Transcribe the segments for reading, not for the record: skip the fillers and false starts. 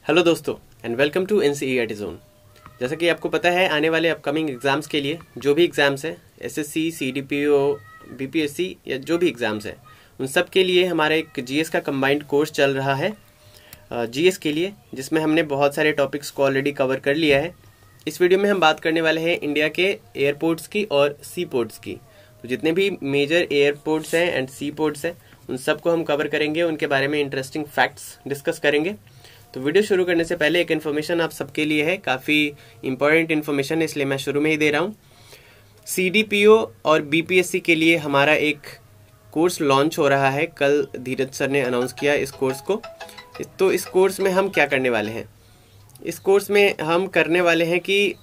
Hello दोस्तों and welcome to NCERT zone. जैसा कि आपको पता है, आने वाले अपकमिंग एग्जाम्स के लिए जो भी एग्जाम्स है, एसएससी, सीडीपीओ, बीपीएससी या जो भी एग्जाम्स है, उन सब के लिए हमारा एक जीएस का कंबाइंड कोर्स चल रहा है जीएस के लिए, जिसमें हमने बहुत सारे टॉपिक्स को ऑलरेडी कवर कर लिया है। इस वीडियो में हम बात करने वाले हैं इंडिया के एयरपोर्ट्स की और सी पोर्ट्स की। तो जितने भी मेजर एयरपोर्ट्स हैं एंड सी पोर्ट्स हैं, उन सबको हम कवर करेंगे, उनके बारे में इंटरेस्टिंग फैक्ट्स डिस्कस करेंगे। तो वीडियो शुरू करने से पहले एक इन्फॉर्मेशन आप सबके लिए है, काफ़ी इंपॉर्टेंट इन्फॉर्मेशन है, इसलिए मैं शुरू में ही दे रहा हूँ। सीडीपीओ और बीपीएससी के लिए हमारा एक कोर्स लॉन्च हो रहा है। कल धीरज सर ने अनाउंस किया इस कोर्स को। तो इस कोर्स में हम क्या करने वाले हैं? इस कोर्स में हम करने वाले हैं कि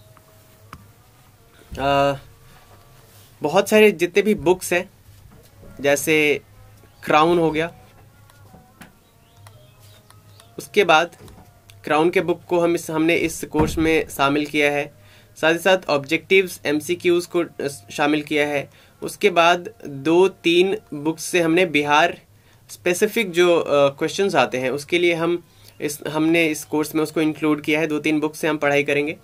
बहुत सारे जितने भी बुक्स हैं, जैसे क्राउन हो गया, उसके बाद क्राउन के बुक को हमने इस कोर्स में शामिल किया है। साथ ही साथ ऑब्जेक्टिव्स, एमसीक्यूज को शामिल किया है। उसके बाद 2-3 बुक्स से हमने बिहार स्पेसिफिक जो क्वेश्चंस आते हैं, उसके लिए हमने इस कोर्स में उसको इंक्लूड किया है। 2-3 बुक से हम पढ़ाई करेंगे।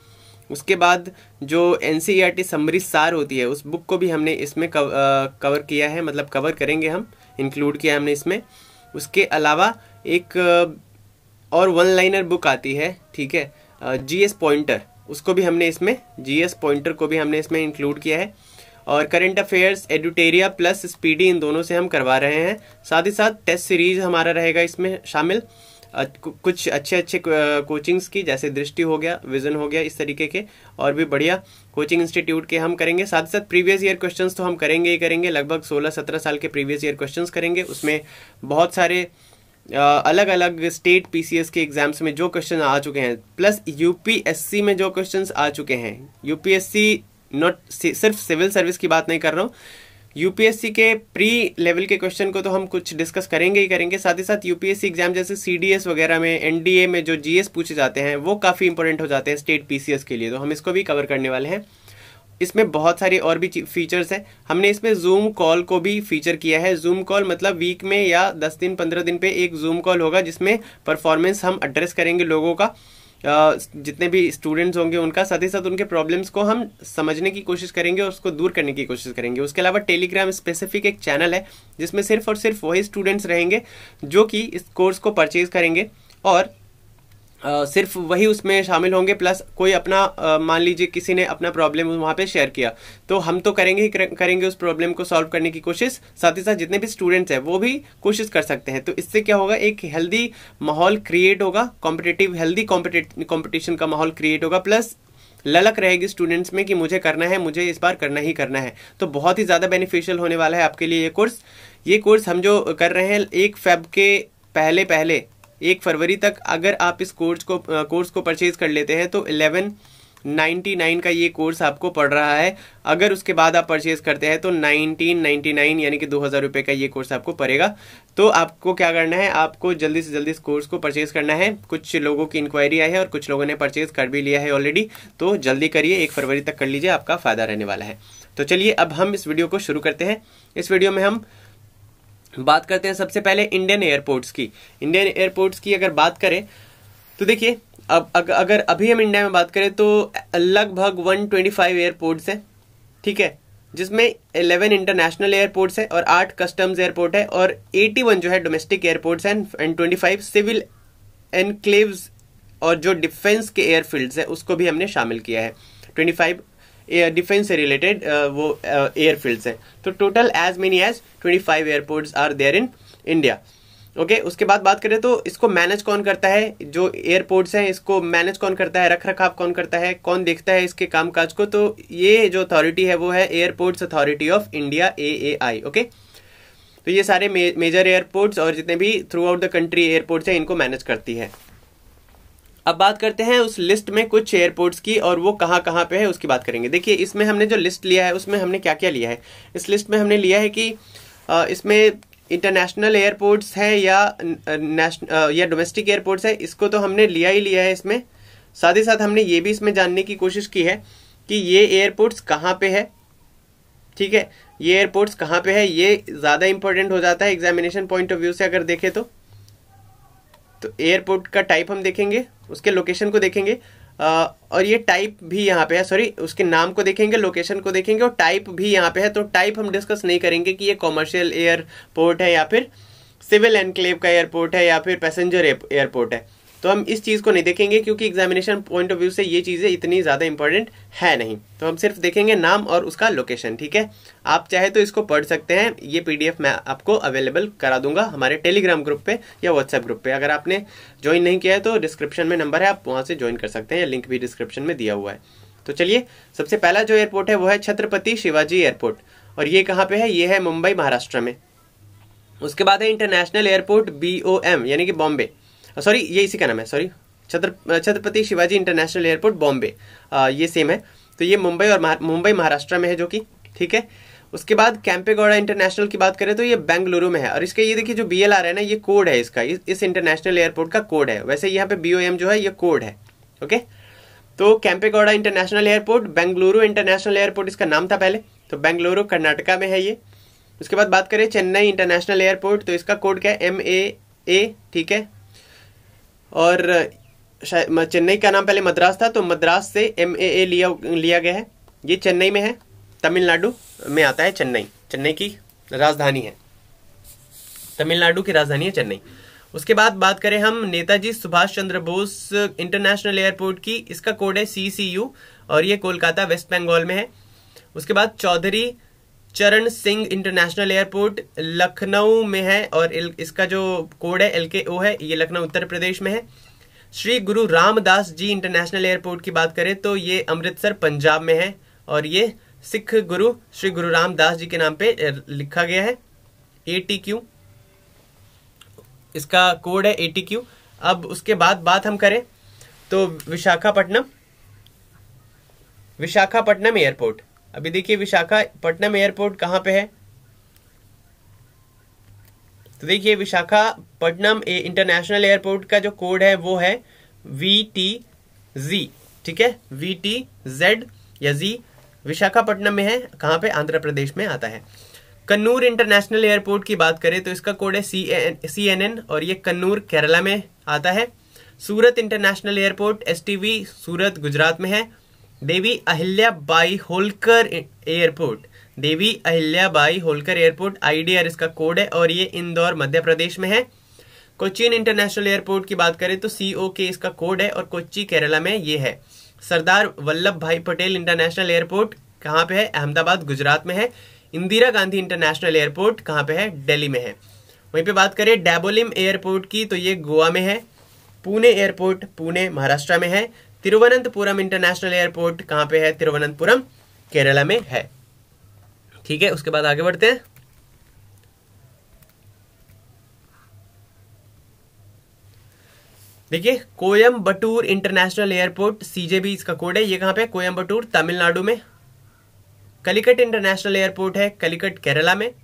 उसके बाद जो एनसीईआरटी समरी सार होती है, उस बुक को भी हमने इसमें कवर किया है, मतलब कवर करेंगे हम, इंक्लूड किया हमने इसमें। उसके अलावा एक और वन लाइनर बुक आती है, ठीक है, जीएस पॉइंटर, उसको भी हमने इसमें, जीएस पॉइंटर को भी हमने इसमें इंक्लूड किया है। और करंट अफेयर्स, एडुटेरिया प्लस स्पीडी, इन दोनों से हम करवा रहे हैं। साथ ही साथ टेस्ट सीरीज हमारा रहेगा इसमें शामिल, कुछ अच्छे कोचिंग्स की, जैसे दृष्टि हो गया, विजन हो गया, इस तरीके के और भी बढ़िया कोचिंग इंस्टीट्यूट के हम करेंगे। साथ ही साथ प्रीवियस ईयर क्वेश्चंस तो हम करेंगे ही करेंगे, लगभग 16-17 साल के प्रीवियस ईयर क्वेश्चंस करेंगे। उसमें बहुत सारे अलग अलग स्टेट पीसीएस के एग्जाम्स में जो क्वेश्चन आ चुके हैं, प्लस यूपीएससी में जो क्वेश्चंस आ चुके हैं। यूपीएससी नॉट सिर्फ सिविल सर्विस की बात नहीं कर रहा हूँ, यूपीएससी के प्री लेवल के क्वेश्चन को तो हम कुछ डिस्कस करेंगे ही करेंगे। साथ ही साथ यूपीएससी एग्जाम जैसे सीडीएस वगैरह में, एनडीए में जो जीएस पूछे जाते हैं, वो काफ़ी इंपॉर्टेंट हो जाते हैं स्टेट पीसीएस के लिए, तो हम इसको भी कवर करने वाले हैं। इसमें बहुत सारी और भी फीचर्स हैं। हमने इसमें जूम कॉल को भी फीचर किया है। जूम कॉल मतलब वीक में या 10 दिन 15 दिन पे एक जूम कॉल होगा, जिसमें परफॉर्मेंस हम एड्रेस करेंगे लोगों का, जितने भी स्टूडेंट्स होंगे उनका। साथ ही साथ उनके प्रॉब्लम्स को हम समझने की कोशिश करेंगे और उसको दूर करने की कोशिश करेंगे। उसके अलावा टेलीग्राम स्पेसिफिक एक चैनल है, जिसमें सिर्फ और सिर्फ वही स्टूडेंट्स रहेंगे जो कि इस कोर्स को परचेज करेंगे, और सिर्फ वही उसमें शामिल होंगे। प्लस कोई अपना मान लीजिए किसी ने अपना प्रॉब्लम वहाँ पे शेयर किया, तो हम तो करेंगे ही करेंगे उस प्रॉब्लम को सॉल्व करने की कोशिश। साथ ही साथ जितने भी स्टूडेंट्स हैं वो भी कोशिश कर सकते हैं। तो इससे क्या होगा, एक हेल्दी माहौल क्रिएट होगा, कॉम्पिटिटिव हेल्दी कॉम्पिटिशन का माहौल क्रिएट होगा। प्लस ललक रहेगी स्टूडेंट्स में कि मुझे करना है, मुझे इस बार करना ही करना है। तो बहुत ही ज़्यादा बेनिफिशियल होने वाला है आपके लिए ये कोर्स हम जो कर रहे हैं 1 फेब के पहले 1 फरवरी तक अगर आप इस कोर्स को परचेज कर लेते हैं, तो 1199 का ये कोर्स आपको पड़ रहा है। अगर उसके बाद आप परचेज करते हैं तो 1999 यानी कि 2000 रुपये का ये कोर्स आपको पड़ेगा। तो आपको क्या करना है, आपको जल्दी से जल्दी इस कोर्स को परचेज करना है। कुछ लोगों की इंक्वायरी आई है और कुछ लोगों ने परचेज कर भी लिया है ऑलरेडी, तो जल्दी करिए, 1 फरवरी तक कर लीजिए, आपका फायदा रहने वाला है। तो चलिए अब हम इस वीडियो को शुरू करते हैं। इस वीडियो में हम बात करते हैं सबसे पहले इंडियन एयरपोर्ट्स की। इंडियन एयरपोर्ट्स की अगर बात करें तो देखिए, अब अगर अभी हम इंडिया में बात करें तो लगभग 125 एयरपोर्ट्स हैं, ठीक है, जिसमें 11 इंटरनेशनल एयरपोर्ट्स है और 8 कस्टम्स एयरपोर्ट है और 81 जो है डोमेस्टिक एयरपोर्ट्स हैं एंड 25 सिविल एनक्लेव्स और जो डिफेंस के एयरफील्ड्स है उसको भी हमने शामिल किया है। 25 डिफेंस से रिलेटेड वो एयरफील्ड्स हैं। तो total as many as 25 airports are there in India. Okay, उसके बाद बात करें तो इसको मैनेज कौन करता है, जो एयरपोर्ट्स हैं इसको मैनेज कौन करता है, रख रखाव कौन करता है, कौन देखता है इसके कामकाज को, तो ये जो अथॉरिटी है वो है airports authority of India, AAI। Okay, तो ये सारे मेजर एयरपोर्ट्स और जितने भी through out the country airports हैं इनको मैनेज करती है। अब बात करते हैं उस लिस्ट में कुछ एयरपोर्ट्स की, और वो कहाँ कहाँ पे है उसकी बात करेंगे। देखिए, इसमें हमने जो लिस्ट लिया है उसमें हमने क्या क्या लिया है। इस लिस्ट में हमने लिया है कि इसमें इंटरनेशनल एयरपोर्ट्स है या डोमेस्टिक एयरपोर्ट्स है, इसको तो हमने लिया ही लिया है इसमें। साथ ही साथ हमने ये भी इसमें जानने की कोशिश की है कि ये एयरपोर्ट्स कहाँ पे है, ठीक है, ये एयरपोर्ट्स कहाँ पे है। ये ज़्यादा इंपॉर्टेंट हो जाता है एग्जामिनेशन पॉइंट ऑफ व्यू से अगर देखें तो। तो एयरपोर्ट का टाइप हम देखेंगे, उसके लोकेशन को देखेंगे, और ये टाइप भी यहाँ पे है, सॉरी उसके नाम को देखेंगे, लोकेशन को देखेंगे और टाइप भी यहाँ पे है। तो टाइप हम डिस्कस नहीं करेंगे कि ये कॉमर्शियल एयरपोर्ट है या फिर सिविल एनक्लेव का एयरपोर्ट है या फिर पैसेंजर एयरपोर्ट है। तो हम इस चीज़ को नहीं देखेंगे क्योंकि एग्जामिनेशन पॉइंट ऑफ व्यू से ये चीज़ें इतनी ज़्यादा इंपॉर्टेंट है नहीं। तो हम सिर्फ देखेंगे नाम और उसका लोकेशन, ठीक है। आप चाहे तो इसको पढ़ सकते हैं, ये पीडीएफ मैं आपको अवेलेबल करा दूंगा हमारे टेलीग्राम ग्रुप पे या व्हाट्सएप ग्रुप पे। अगर आपने ज्वाइन नहीं किया है तो डिस्क्रिप्शन में नंबर है, आप वहाँ से ज्वाइन कर सकते हैं, लिंक भी डिस्क्रिप्शन में दिया हुआ है। तो चलिए, सबसे पहला जो एयरपोर्ट है वो है छत्रपति शिवाजी एयरपोर्ट, और ये कहाँ पे है? ये है मुंबई महाराष्ट्र में। उसके बाद है इंटरनेशनल एयरपोर्ट BOM यानी कि बॉम्बे, सॉरी ये इसी का नाम है, sorry Chhatrapati Shivaji international airport Bombay, ये सेम है। तो ये मुंबई और मुंबई महाराष्ट्र में है जो कि ठीक है। उसके बाद कैंपेगौड़ा इंटरनेशनल की बात करें तो ये बेंगलुरु में है, और इसका ये देखिए जो BLR है ना, ये कोड है इसका, इस इंटरनेशनल एयरपोर्ट का कोड है। वैसे यहाँ पे BOM जो है ये कोड है, ओके। तो Kempegowda international airport, Bengaluru international airport इसका नाम था पहले, तो बेंगलुरु कर्नाटका में है ये। उसके बाद बात करें चेन्नई इंटरनेशनल एयरपोर्ट, तो इसका कोड क्या है? MAA, ठीक है। और चेन्नई का नाम पहले मद्रास था, तो मद्रास से MAA लिया गया है। ये चेन्नई में है, तमिलनाडु में आता है चेन्नई, चेन्नई की राजधानी है, तमिलनाडु की राजधानी है चेन्नई। उसके बाद बात करें हम नेताजी सुभाष चंद्र बोस इंटरनेशनल एयरपोर्ट की, इसका कोड है CCU और ये कोलकाता वेस्ट बंगाल में है। उसके बाद चौधरी चरण सिंह इंटरनेशनल एयरपोर्ट लखनऊ में है और इसका जो कोड है LKO है, ये लखनऊ उत्तर प्रदेश में है। श्री गुरु रामदास जी इंटरनेशनल एयरपोर्ट की बात करें तो ये अमृतसर पंजाब में है, और ये सिख गुरु श्री गुरु रामदास जी के नाम पे लिखा गया है। ATQ इसका कोड है, ATQ। अब उसके बाद बात हम करें तो विशाखापट्टनम एयरपोर्ट। अभी देखिए विशाखापट्टनम एयरपोर्ट कहाँ पे है? तो देखिए विशाखापट्टनम इंटरनेशनल एयरपोर्ट का जो कोड है वो है VTZ, ठीक है, VTZ या Z। विशाखापट्टनम में है, कहाँ पे? आंध्र प्रदेश में आता है। कन्नूर इंटरनेशनल एयरपोर्ट की बात करें तो इसका कोड है CNN और ये कन्नूर केरला में आता है। सूरत international airport STV Surat Gujarat में है। Devi Ahilyabai Holkar airport, Devi Ahilyabai Holkar airport IDR इसका कोड है और ये इंदौर मध्य प्रदेश में है। कोचीन इंटरनेशनल एयरपोर्ट की बात करें तो COK इसका कोड है और कोच्चि केरला में ये है। सरदार वल्लभ भाई पटेल इंटरनेशनल एयरपोर्ट कहाँ पे है? अहमदाबाद गुजरात में है। इंदिरा गांधी इंटरनेशनल एयरपोर्ट कहाँ पे है? दिल्ली में है। वहीं पे बात करें डैबोलिम एयरपोर्ट की तो ये गोवा में है। पुणे एयरपोर्ट पुणे महाराष्ट्र में है। तिरुवनंतपुरम इंटरनेशनल एयरपोर्ट कहाँ पे है? तिरुवनंतपुरम केरला में है, ठीक है। उसके बाद आगे बढ़ते हैं। देखिए कोयम्बटूर इंटरनेशनल एयरपोर्ट CJB इसका कोड है, ये कहाँ पे? कोयम्बटूर तमिलनाडु में। कलिकट इंटरनेशनल एयरपोर्ट है कलिकट केरला में।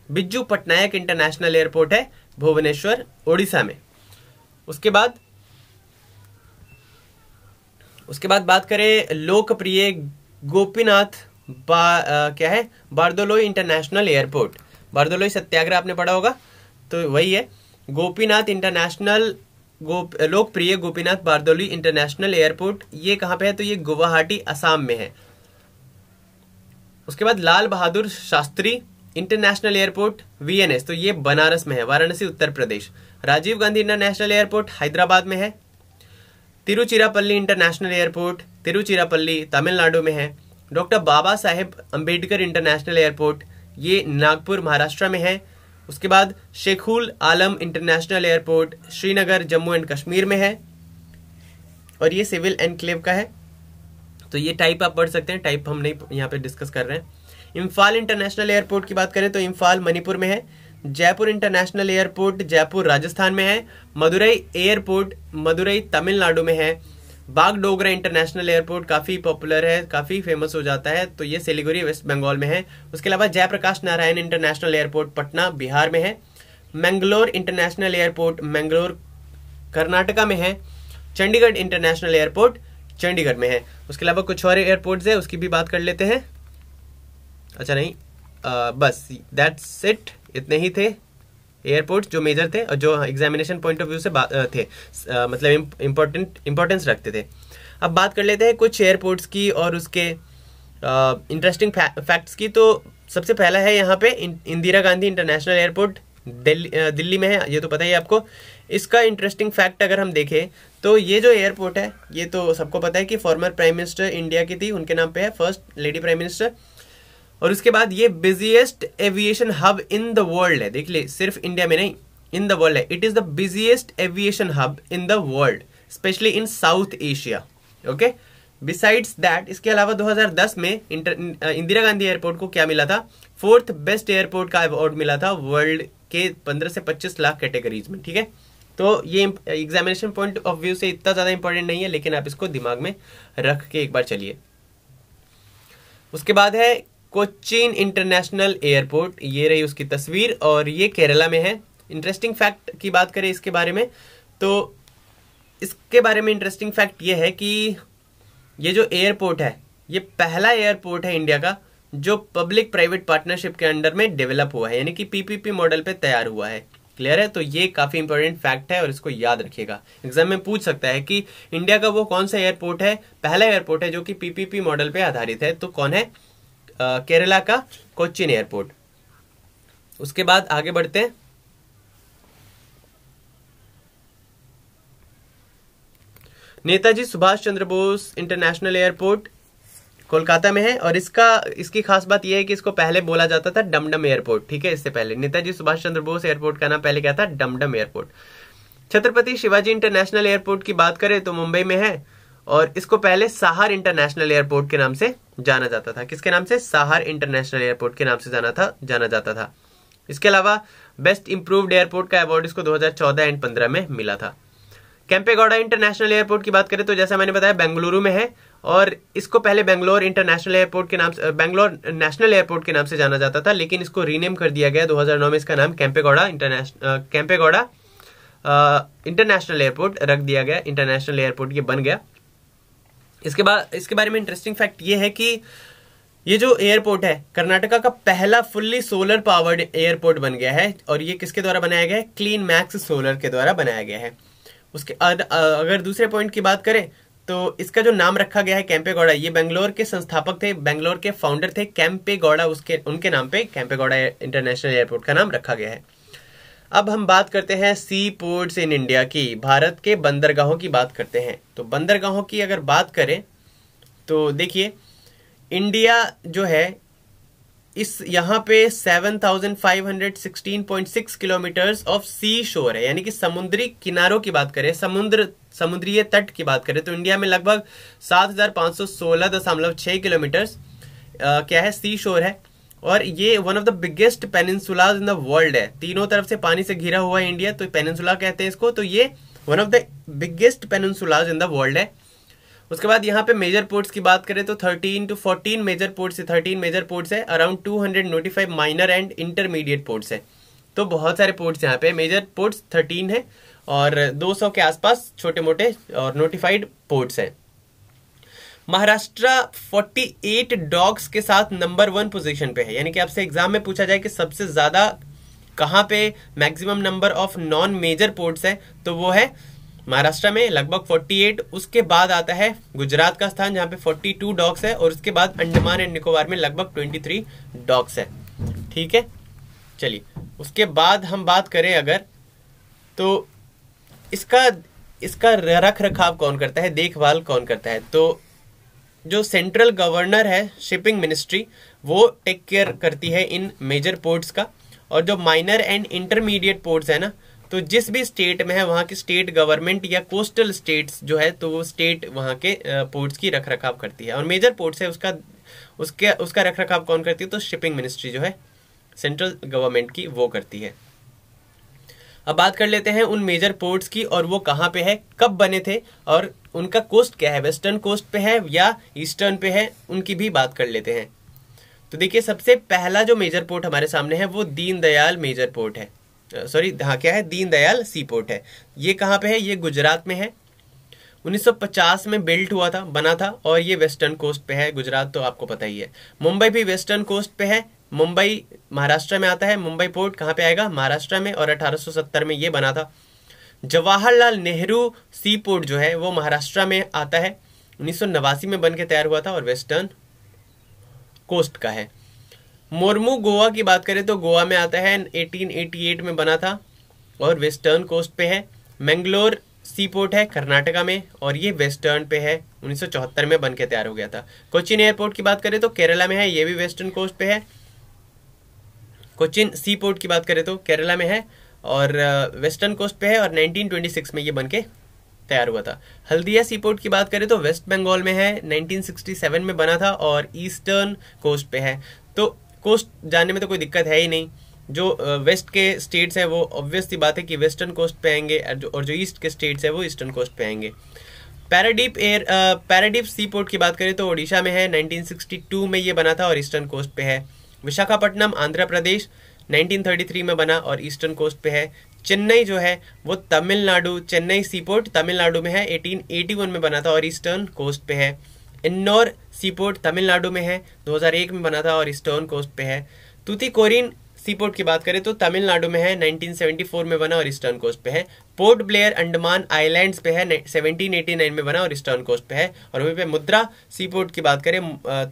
बिज्जू पटनायक इंटरनेशनल एयरपोर्ट है भुवनेश्वर ओडिशा में। उसके बाद बात करें लोकप्रिय गोपीनाथ क्या है? Bordoloi international airport. बारदोलोई सत्याग्रह आपने पढ़ा होगा, तो वही है। गोपीनाथ इंटरनेशनल लोकप्रिय गोपीनाथ बारदोली इंटरनेशनल एयरपोर्ट, ये कहाँ पे है? तो ये गुवाहाटी असम में है। उसके बाद Lal Bahadur Shastri international airport VNS, तो ये बनारस में है, वाराणसी उत्तर प्रदेश। राजीव गांधी इंटरनेशनल एयरपोर्ट हैदराबाद में है। तिरुचिरापल्ली इंटरनेशनल एयरपोर्ट तिरुचिरापल्ली तमिलनाडु में है। Doctor Baba Saheb Ambedkar international airport, ये नागपुर महाराष्ट्र में है। उसके बाद Sheikhul Alam international airport Srinagar Jammu and Kashmir में है और ये सिविल एनक्लेव का है। तो ये टाइप आप पढ़ सकते हैं, टाइप हम नहीं यहाँ पे डिस्कस कर रहे हैं। इम्फाल इंटरनेशनल एयरपोर्ट की बात करें तो इम्फाल मणिपुर में है। जयपुर इंटरनेशनल एयरपोर्ट जयपुर राजस्थान में है। मदुरई एयरपोर्ट मदुरई तमिलनाडु में है। बागडोगरा इंटरनेशनल एयरपोर्ट काफ़ी पॉपुलर है, काफ़ी फेमस हो जाता है, तो ये सिलीगुड़ी वेस्ट बंगाल में है। उसके अलावा जयप्रकाश नारायण इंटरनेशनल एयरपोर्ट पटना बिहार में है। मैंगलोर इंटरनेशनल एयरपोर्ट मैंगलोर कर्नाटका में है। चंडीगढ़ इंटरनेशनल एयरपोर्ट चंडीगढ़ में है। उसके अलावा कुछ और एयरपोर्ट्स है, उसकी भी बात कर लेते हैं। अच्छा नहीं, बस दैट्स इट, इतने ही थे। एयरपोर्ट्स जो मेजर थे और जो एग्जामिनेशन पॉइंट ऑफ व्यू से थे, मतलब इंपॉर्टेंस रखते थे। अब बात कर लेते हैं कुछ एयरपोर्ट्स की और उसके इंटरेस्टिंग फैक्ट्स की। तो सबसे पहला है यहाँ पे इंदिरा गांधी इंटरनेशनल एयरपोर्ट, दिल्ली में है, ये तो पता ही है आपको। इसका इंटरेस्टिंग फैक्ट अगर हम देखें तो ये जो एयरपोर्ट है, ये तो सबको पता है कि फॉर्मर प्राइम मिनिस्टर इंडिया की थी, उनके नाम पे है, फर्स्ट लेडी प्राइम मिनिस्टर। और उसके बाद ये busiest aviation hub in the world है। देख ले, सिर्फ इंडिया में नहीं, इन द वर्ल्ड है। It is the busiest aviation hub in the world, specially in south Asia. Okay, besides that, इसके अलावा 2010 में इंदिरा गांधी एयरपोर्ट को क्या मिला था? 4th बेस्ट एयरपोर्ट का अवार्ड मिला था वर्ल्ड के 15 से 25 लाख कैटेगरीज में। ठीक है, तो ये एग्जामिनेशन पॉइंट ऑफ व्यू से इतना ज्यादा इंपॉर्टेंट नहीं है, लेकिन आप इसको दिमाग में रख के एक बार चलिए। उसके बाद है कोचीन इंटरनेशनल एयरपोर्ट, ये रही उसकी तस्वीर और ये केरला में है। इंटरेस्टिंग फैक्ट की बात करें इसके बारे में, तो इसके बारे में इंटरेस्टिंग फैक्ट ये है कि ये जो एयरपोर्ट है, ये पहला एयरपोर्ट है इंडिया का जो पब्लिक प्राइवेट पार्टनरशिप के अंडर में डेवलप हुआ है, यानी कि पीपीपी मॉडल पे तैयार हुआ है। क्लियर है? तो ये काफी इंपॉर्टेंट फैक्ट है और इसको याद रखिएगा, एग्जाम में पूछ सकता है कि इंडिया का वो कौन सा एयरपोर्ट है, पहला एयरपोर्ट है जो कि पीपीपी मॉडल पे आधारित है, तो कौन है? केरला का कोचीन एयरपोर्ट। उसके बाद आगे बढ़ते हैं। नेताजी सुभाष चंद्र बोस इंटरनेशनल एयरपोर्ट कोलकाता में है और इसकी खास बात यह है कि इसको पहले बोला जाता था डमडम एयरपोर्ट। ठीक है, इससे पहले नेताजी सुभाष चंद्र बोस एयरपोर्ट का नाम पहले क्या था? Dumdum airport. Chhatrapati Shivaji international airport की बात करें तो मुंबई में है और इसको पहले साहर इंटरनेशनल एयरपोर्ट के नाम से जाना जाता था। किसके नाम से? साहर इंटरनेशनल एयरपोर्ट के नाम से जाना जाता था। इसके अलावा बेस्ट इंप्रूव्ड एयरपोर्ट का अवार्ड इसको 2014 एंड 15 में मिला था। केम्पेगौड़ा इंटरनेशनल एयरपोर्ट की बात करें तो जैसा मैंने बताया बेंगलुरु में है और इसको पहले बेंगलोर इंटरनेशनल एयरपोर्ट के नाम से, बेंगलोर नेशनल एयरपोर्ट के नाम से जाना जाता था, लेकिन इसको रीनेम कर दिया गया 2009 में। इसका नाम केम्पेगौड़ा इंटरनेशनल एयरपोर्ट रख दिया गया, इंटरनेशनल एयरपोर्ट ये बन गया। इसके बाद इसके बारे में इंटरेस्टिंग फैक्ट ये है कि ये जो एयरपोर्ट है कर्नाटका का पहला फुल्ली सोलर पावर्ड एयरपोर्ट बन गया है और ये किसके द्वारा बनाया गया है? क्लीन मैक्स सोलर के द्वारा बनाया गया है। उसके अगर दूसरे पॉइंट की बात करें तो इसका जो नाम रखा गया है केम्पेगौड़ा, ये बेंगलोर के संस्थापक थे, बेंगलोर के फाउंडर थे केम्पेगौड़ा, उनके नाम पे केम्पेगौड़ा इंटरनेशनल एयरपोर्ट का नाम रखा गया है। अब हम बात करते हैं सी पोर्ट्स इन इंडिया की, भारत के बंदरगाहों की बात करते हैं। तो बंदरगाहों की अगर बात करें तो देखिए इंडिया जो है इस यहाँ पे 7,516.6 किलोमीटर्स ऑफ सी शोर है, यानी कि समुद्री किनारों की बात करें, समुद्रीय तट की बात करें तो इंडिया में लगभग 7,516.6 किलोमीटर्स क्या है? सी शोर है और ये one of the biggest peninsulas in the world है। तीनों तरफ से पानी से घिरा हुआ है इंडिया, तो पेनिनसुला कहते हैं इसको। तो ये one of the biggest peninsulas in the world है। उसके बाद यहाँ पे मेजर पोर्ट्स की बात करें तो 13 to 14 मेजर पोर्ट्स है, 13 मेजर पोर्ट्स है, around 200 notified minor and intermediate ports है। तो बहुत सारे पोर्ट्स यहाँ पे, मेजर पोर्ट्स 13 है और 200 के आसपास छोटे मोटे और नोटिफाइड पोर्ट्स है। महाराष्ट्र 48 डॉक्स के साथ नंबर 1 पोजीशन पे है, यानी कि आपसे एग्जाम में पूछा जाए कि सबसे ज्यादा कहाँ पे maximum number of non major ports है तो वो है महाराष्ट्र में लगभग 48। उसके बाद आता है गुजरात का स्थान जहां पे 42 डॉक्स है और उसके बाद अंडमान एंड निकोबार में लगभग 23 डॉक्स है। ठीक है, चलिए उसके बाद हम बात करें अगर तो इसका रख रखाव कौन करता है, देखभाल कौन करता है? तो जो सेंट्रल गवर्नर है शिपिंग मिनिस्ट्री वो टेक केयर करती है इन मेजर पोर्ट्स का, और जो माइनर एंड इंटरमीडिएट पोर्ट्स है ना, तो जिस भी स्टेट में है वहां की स्टेट गवर्नमेंट या कोस्टल स्टेट्स जो है तो वो स्टेट वहां के पोर्ट्स की रख रखाव करती है। और मेजर पोर्ट्स है उसका रख रखाव कौन करती है? तो शिपिंग मिनिस्ट्री जो है सेंट्रल गवर्नमेंट की वो करती है। अब बात कर लेते हैं उन मेजर पोर्ट्स की और वो कहाँ पे है, कब बने थे और उनका कोस्ट क्या है, वेस्टर्न कोस्ट पे है या ईस्टर्न पे है, उनकी भी बात कर लेते हैं। तो देखिए सबसे पहला जो मेजर पोर्ट हमारे सामने है वो दीनदयाल मेजर पोर्ट है, सॉरी हाँ क्या है, दीनदयाल सी पोर्ट है। ये कहाँ पे है? ये गुजरात में है। 1950 में बिल्ट बना था और ये वेस्टर्न कोस्ट पे है। गुजरात तो आपको पता ही है। मुंबई भी वेस्टर्न कोस्ट पे है, मुंबई महाराष्ट्र में आता है, मुंबई पोर्ट कहाँ पे आएगा, महाराष्ट्र में, और 1870 में ये बना था। जवाहरलाल नेहरू सी पोर्ट जो है वो महाराष्ट्र में आता है, 1989 में बन के तैयार हुआ था और वेस्टर्न कोस्ट का है। मोरमू गोवा की बात करें तो गोवा में आता है, 1888 में बना था और वेस्टर्न कोस्ट पे है। मैंगलोर सी पोर्ट है कर्नाटका में और ये वेस्टर्न पे है, 1974 में बन के तैयार हो गया था। कोचिन एयरपोर्ट की बात करें तो केरला में है, ये भी वेस्टर्न कोस्ट पे है। कोचिन सी पोर्ट की बात करें तो केरला में है और वेस्टर्न कोस्ट पे है और 1926 में ये बन के तैयार हुआ था। हल्दिया सी पोर्ट की बात करें तो वेस्ट बंगाल में है, 1967 में बना था और ईस्टर्न कोस्ट पे है। तो कोस्ट जानने में तो कोई दिक्कत है ही नहीं, जो वेस्ट के स्टेट्स है वो ऑब्वियस सी बात है कि वेस्टर्न कोस्ट पे आएंगे और जो ईस्ट के स्टेट्स है वो ईस्टर्न कोस्ट पे आएंगे। पैराडीप सी पोर्ट की बात करें तो ओडिशा में है, 1962 में ये बना था और ईस्टर्न कोस्ट पे है। विशाखापट्टनम आंध्र प्रदेश 1933 में बना और ईस्टर्न कोस्ट पे है। चेन्नई जो है वो तमिलनाडु, चेन्नई सी पोर्ट तमिलनाडु में है, 1881 में बना था और ईस्टर्न कोस्ट पे है। इन्नौर सी पोर्ट तमिलनाडु में है, 2001 में बना था और ईस्टर्न कोस्ट पे है। तूतीकोरिन सी पोर्ट की बात करें तो तमिलनाडु में है, 1974 में बना और ईस्टर्न कोस्ट पे है। पोर्ट ब्लेयर अंडमान आइलैंड्स पे है, 1789 में बना और ईस्टर्न कोस्ट पे है। और वहीं पे मुद्रा सी पोर्ट की बात करें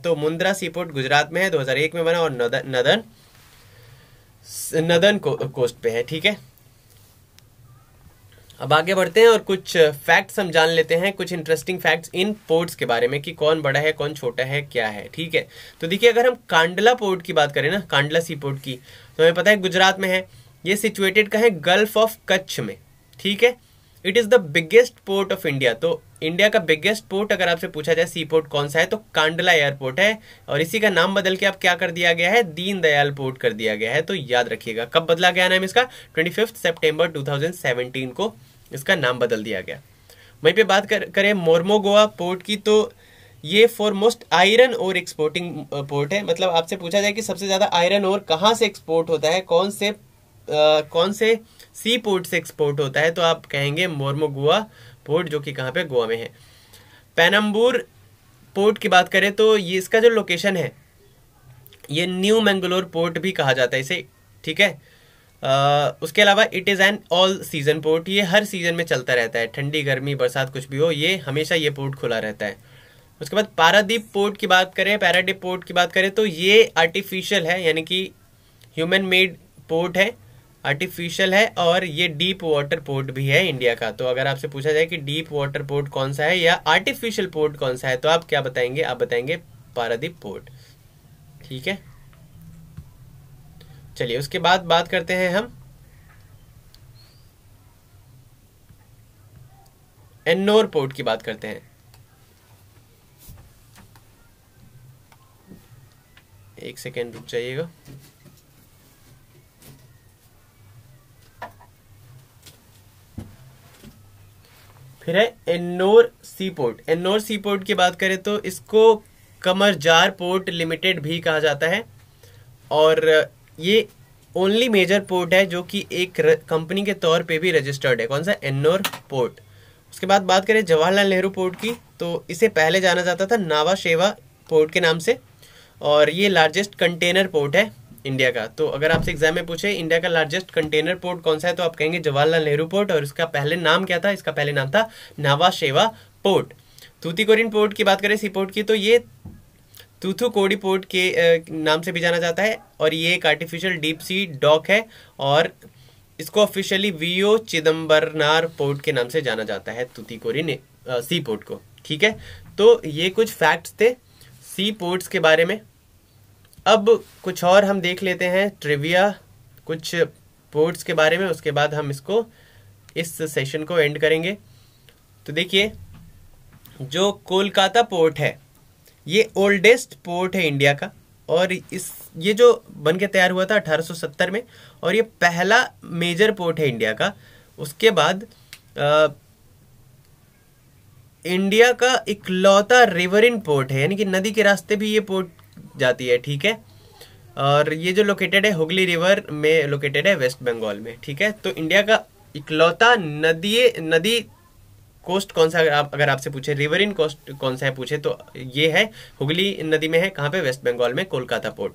तो मुंद्रा सी पोर्ट गुजरात में है, 2001 में बना और नदर्न कोस्ट पे है। ठीक है, अब आगे बढ़ते हैं और कुछ फैक्ट्स हम जान लेते हैं, कुछ इंटरेस्टिंग फैक्ट्स इन पोर्ट्स के बारे में कि कौन बड़ा है कौन छोटा है क्या है। ठीक है, तो देखिए अगर हम कांडला पोर्ट की बात करें ना, कांडला सी पोर्ट की, तो हमें पता है गुजरात में है। ये सिचुएटेड कहाँ है, गल्फ ऑफ कच्छ में। ठीक है, it is the biggest port of India. तो इंडिया का बिगेस्ट पोर्ट अगर आपसे पूछा जाए सी पोर्ट कौन सा है तो कांडला एयरपोर्ट है और इसी का नाम बदल के अब क्या कर दिया गया है, दीन दयाल पोर्ट कर दिया गया है। तो याद रखिएगा कब बदला गया नाम इसका, 25 सितंबर 2017 को इसका नाम बदल दिया गया। वहीं पे बात करें मोरमोगोआ पोर्ट की, तो ये फॉरमोस्ट आयरन और एक्सपोर्टिंग पोर्ट है। मतलब आपसे पूछा जाए कि सबसे ज्यादा आयरन और कहाँ से एक्सपोर्ट होता है, कौन से सी पोर्ट से एक्सपोर्ट होता है, तो आप कहेंगे मोरमोगोआ पोर्ट, जो कि कहाँ पे, गोवा में है। पेनम्बूर पोर्ट की बात करें तो ये इसका जो लोकेशन है, ये न्यू मैंगलोर पोर्ट भी कहा जाता है इसे। ठीक है, उसके अलावा it is an all season port, ये हर सीजन में चलता रहता है, ठंडी गर्मी बरसात कुछ भी हो, ये हमेशा ये पोर्ट खुला रहता है। उसके बाद पारादीप पोर्ट की बात करें तो ये आर्टिफिशियल है, यानी कि ह्यूमन मेड पोर्ट है, आर्टिफिशियल है और ये डीप वाटर पोर्ट भी है इंडिया का। तो अगर आपसे पूछा जाए कि डीप वाटर पोर्ट कौन सा है या आर्टिफिशियल पोर्ट कौन सा है, तो आप क्या बताएंगे, आप बताएंगे पारादीप पोर्ट। ठीक है, चलिए उसके बाद बात करते हैं हम एन्नोर पोर्ट की बात करते हैं। एक सेकेंड रुक जाइएगा। फिर है एन्नोर सी पोर्ट। एन्नोर सी पोर्ट की बात करें तो इसको कमरजार पोर्ट लिमिटेड भी कहा जाता है और ये ओनली मेजर पोर्ट है जो कि एक कंपनी के तौर पे भी रजिस्टर्ड है। कौन सा, एन्नोर पोर्ट। उसके बाद बात करें जवाहरलाल नेहरू पोर्ट की, तो इसे पहले जाना जाता था नावा शेवा पोर्ट के नाम से और ये लार्जेस्ट कंटेनर पोर्ट है इंडिया का। तो अगर आपसे एग्जाम में पूछे इंडिया का लार्जेस्ट कंटेनर पोर्ट कौन सा है, तो आप कहेंगे जवाहरलाल नेहरू पोर्ट और इसका पहले नाम क्या था, इसका पहले नाम था नावा शेवा पोर्ट। तूतीकोरिन पोर्ट की बात करें सी पोर्ट की, तो ये तूथुकोडी पोर्ट के नाम से भी जाना जाता है और ये एक आर्टिफिशियल डीप सी डॉक है और इसको ऑफिशियली वीओ चिदम्बरनार पोर्ट के नाम से जाना जाता है, तूतीकोरिन सी पोर्ट को। ठीक है, तो ये कुछ फैक्ट्स थे सी पोर्ट्स के बारे में। अब कुछ और हम देख लेते हैं ट्रिविया कुछ पोर्ट्स के बारे में, उसके बाद हम इसको इस सेशन को एंड करेंगे। तो देखिए, जो कोलकाता पोर्ट है ये ओल्डेस्ट पोर्ट है इंडिया का और ये जो बन के तैयार हुआ था 1870 में और ये पहला मेजर पोर्ट है इंडिया का। उसके बाद इंडिया का इकलौता रिवरिन पोर्ट है, यानी कि नदी के रास्ते भी ये पोर्ट जाती है। ठीक है, और ये जो लोकेटेड है हुगली रिवर में लोकेटेड है, वेस्ट बंगाल में। ठीक है, तो इंडिया का इकलौता नदी कोस्ट कौन सा, अगर आपसे पूछे रिवरिन कोस्ट कौन सा है पूछे, तो ये है हुगली नदी में है, कहाँ पे, वेस्ट बंगाल में, कोलकाता पोर्ट।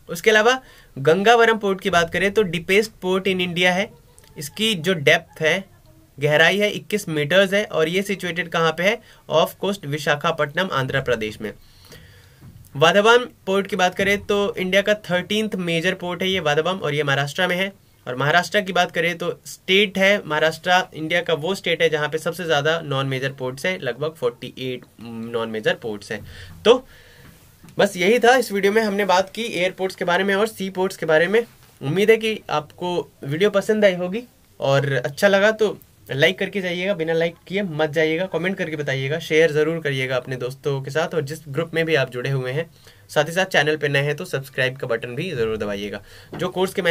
उसके अलावा गंगावरम पोर्ट की बात करें तो डीपेस्ट पोर्ट इन इंडिया है। इसकी जो डेप्थ है, गहराई है 21 मीटर्स है, और ये सिचुएटेड कहाँ पे है? ऑफ कोस्ट विशाखापट्टनम, आंध्र प्रदेश में। वाधवान पोर्ट की बात करें तो इंडिया का 13th मेजर पोर्ट है ये वाधवान, और ये महाराष्ट्र में है। और महाराष्ट्र की बात करें तो स्टेट है महाराष्ट्र इंडिया का वो स्टेट है जहाँ पे सबसे ज़्यादा नॉन मेजर पोर्ट्स हैं, लगभग 48 नॉन मेजर पोर्ट्स हैं। तो बस यही था, इस वीडियो में हमने बात की एयरपोर्ट्स के बारे में और सी पोर्ट्स के बारे में। उम्मीद है कि आपको वीडियो पसंद आई होगी, और अच्छा लगा तो लाइक करके जाइएगा, बिना लाइक किए मत जाइएगा, कमेंट करके बताइएगा, शेयर ज़रूर करिएगा अपने दोस्तों के साथ, और जिस ग्रुप में भी आप जुड़े हुए हैं। साथ ही साथ चैनल पे नए हैं तो सब्सक्राइब का बटन भी ज़रूर दबाइएगा। जो कोर्स के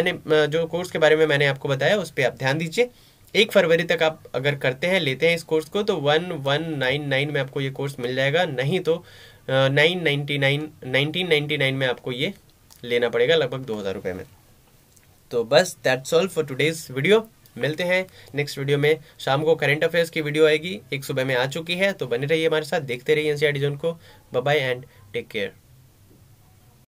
बारे में मैंने आपको बताया उस पर आप ध्यान दीजिए। 1 फरवरी तक आप अगर करते हैं, लेते हैं इस कोर्स को, तो 1199 में आपको ये कोर्स मिल जाएगा, नहीं तो 1999 में आपको ये लेना पड़ेगा, लगभग 2000 रुपये में। तो बस that's all for today's video. मिलते हैं नेक्स्ट वीडियो में। शाम को करंट अफेयर्स की वीडियो आएगी, एक सुबह में आ चुकी है, तो बने रहिए हमारे साथ, देखते रहिए एनसीईआरटी जोन को। Bye bye and take care.